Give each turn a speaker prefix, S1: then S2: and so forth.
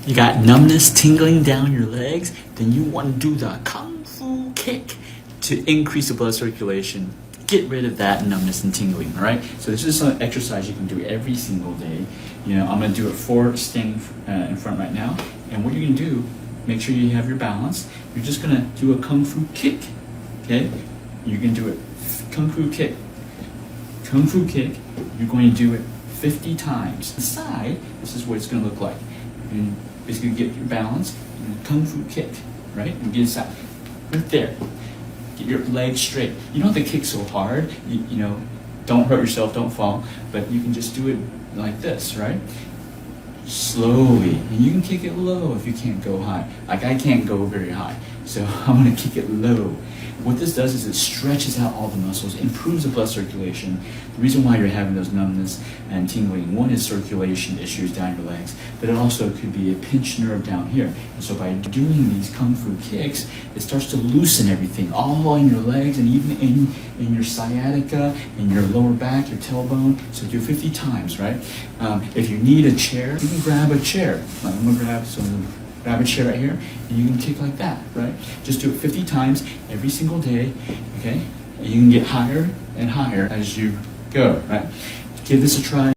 S1: You got numbness, tingling down your legs, then you want to do the Kung Fu kick to increase the blood circulation. Get rid of that numbness and tingling, all right? So this is an exercise you can do every single day. You know, I'm gonna do it standing in front right now. And what you're gonna do, make sure you have your balance. You're just gonna do a Kung Fu kick, okay? You're gonna do it, Kung Fu kick. Kung Fu kick, you're going to do it 50 times. The side, this is what it's gonna look like. And basically get your balance, and Kung Fu kick, right? And get inside, right there. Get your legs straight. You don't have to kick so hard, you know, don't hurt yourself, don't fall, but you can just do it like this, right? Slowly, and you can kick it low if you can't go high. Like I can't go very high, so I'm gonna kick it low. What this does is it stretches out all the muscles, improves the blood circulation. The reason why you're having those numbness and tingling, one is circulation issues down your legs, but it also could be a pinched nerve down here. And so by doing these Kung Fu kicks, it starts to loosen everything, all in your legs and even in your sciatica, in your lower back, your tailbone. So do 50 times, right? If you need a chair, you can grab a chair. I'm gonna grab a chair right here, and you can kick like that, right? Just do it 50 times every single day, okay? And you can get higher and higher as you go, right? Give this a try.